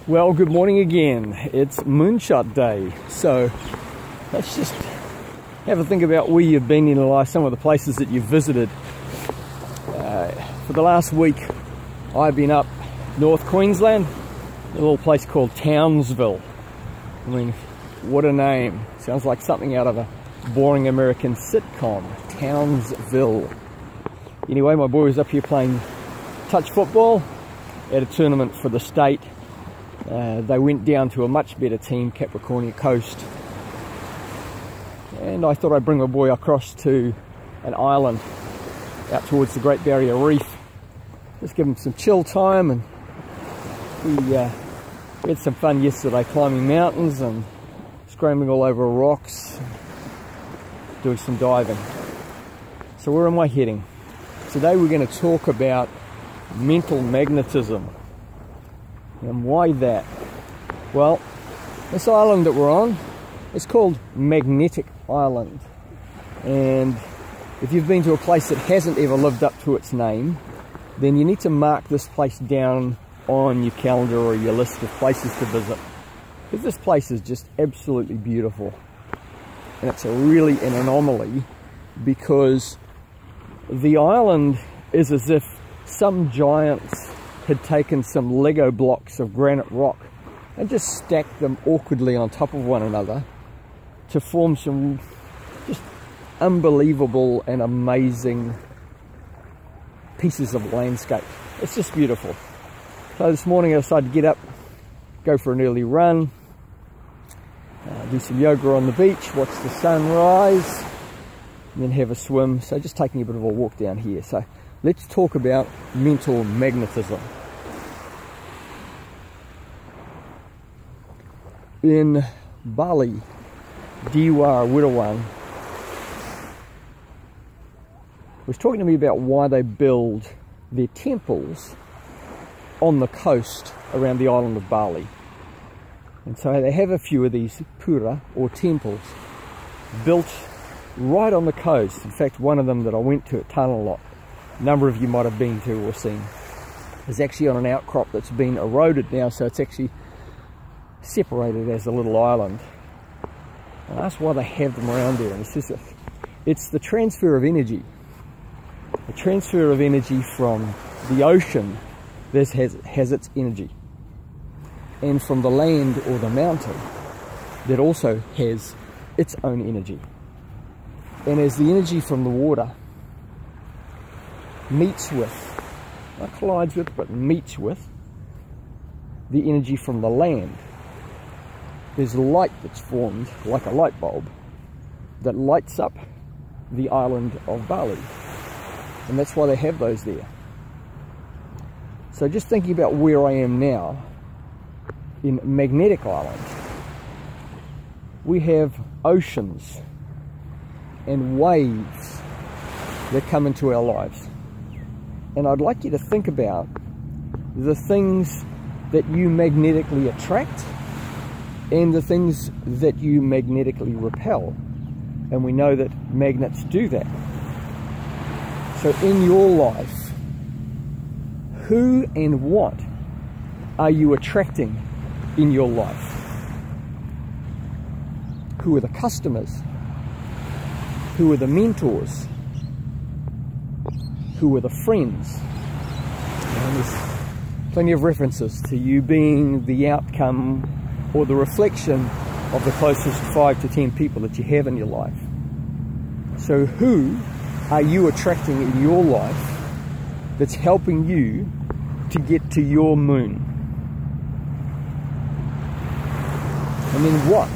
Well, good morning again. It's Moonshot Day, so let's just have a think about where you've been in your life, some of the places that you've visited. For the last week, I've been up North Queensland, a little place called Townsville. I mean, what a name. Sounds like something out of a boring American sitcom, Townsville. Anyway, my boy was up here playing touch football at a tournament for the state. They went down to a much better team, Capricornia Coast. And I thought I'd bring my boy across to an island out towards the Great Barrier Reef. Just give him some chill time, and we had some fun yesterday climbing mountains and scrambling all over rocks, doing some diving. So where am I heading? Today we're going to talk about mental magnetism. And why that? Well, this island that we're on, it's called Magnetic Island. And if you've been to a place that hasn't ever lived up to its name, then you need to mark this place down on your calendar or your list of places to visit. Because this place is just absolutely beautiful. And it's really an anomaly because the island is as if some giants had taken some Lego blocks of granite rock and just stacked them awkwardly on top of one another to form some just unbelievable and amazing pieces of landscape. It's just beautiful. So this morning I decided to get up, go for an early run, do some yoga on the beach, watch the sun rise, and then have a swim. So just taking a bit of a walk down here. So let's talk about mental magnetism. In Bali, Diwa Wirawan was talking to me about why they build their temples on the coast around the island of Bali. And so they have a few of these pura, or temples, built right on the coast. In fact, one of them that I went to at Tanalot, a number of you might have been to or seen, is actually on an outcrop that's been eroded now, so it's actually separated as a little island. And that's why they have them around there. And it's the transfer of energy. The transfer of energy from the ocean that has its energy, and from the land or the mountain that also has its own energy. And as the energy from the water meets with, not collides with, but meets with the energy from the land, there's light that's formed like a light bulb that lights up the island of Bali. And that's why they have those there. So just thinking about where I am now, in Magnetic Island, we have oceans and waves that come into our lives. And I'd like you to think about the things that you magnetically attract and the things that you magnetically repel. And we know that magnets do that. So in your life, who and what are you attracting in your life? Who are the customers? Who are the mentors? Who are the friends? And there's plenty of references to you being the outcome or the reflection of the closest 5 to 10 people that you have in your life. So who are you attracting in your life that's helping you to get to your moon? And then what?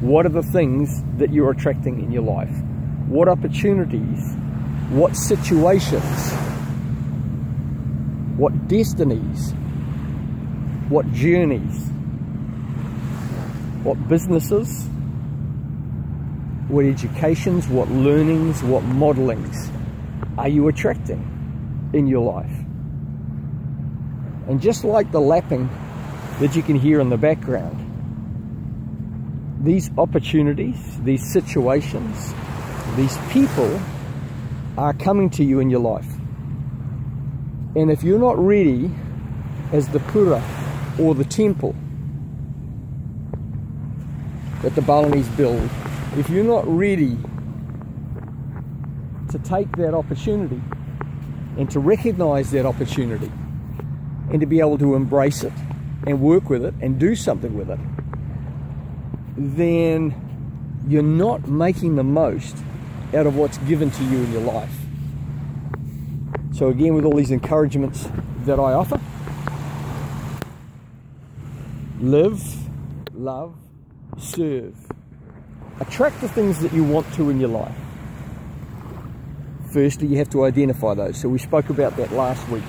What are the things that you're attracting in your life? What opportunities? What situations? What destinies? What journeys? What businesses? What educations? What learnings? What modelings are you attracting in your life? And just like the lapping that you can hear in the background, these opportunities, these situations, these people are coming to you in your life. And if you're not ready as the pura or the temple that the Balinese build, if you're not ready to take that opportunity and to recognize that opportunity and to be able to embrace it and work with it and do something with it, then you're not making the most out of what's given to you in your life. So again, with all these encouragements that I offer, live, love, serve. Attract the things that you want to in your life. Firstly, you have to identify those. So we spoke about that last week.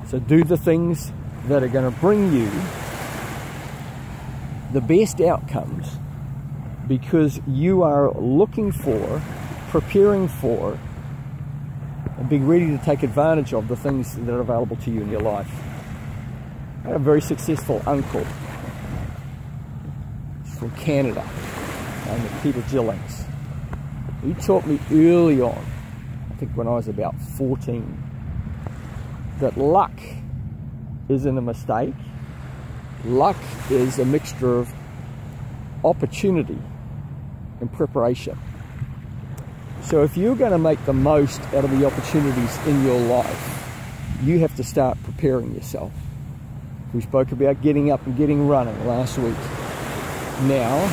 So do the things that are going to bring you the best outcomes, because you are looking for, preparing for, and being ready to take advantage of the things that are available to you in your life. I had a very successful uncle from Canada named Peter Gillings. He taught me early on, I think when I was about 14, that luck isn't a mistake. Luck is a mixture of opportunity and preparation. So if you're going to make the most out of the opportunities in your life, you have to start preparing yourself. We spoke about getting up and getting running last week. Now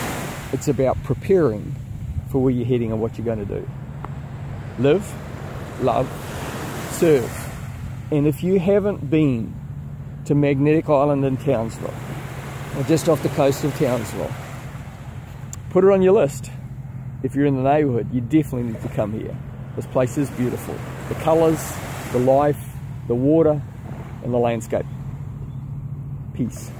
it's about preparing for where you're heading and what you're going to do. Live, love, serve. And if you haven't been to Magnetic Island in Townsville, or just off the coast of Townsville, put it on your list. If you're in the neighbourhood, you definitely need to come here. This place is beautiful. The colours, the life, the water, and the landscape. Peace.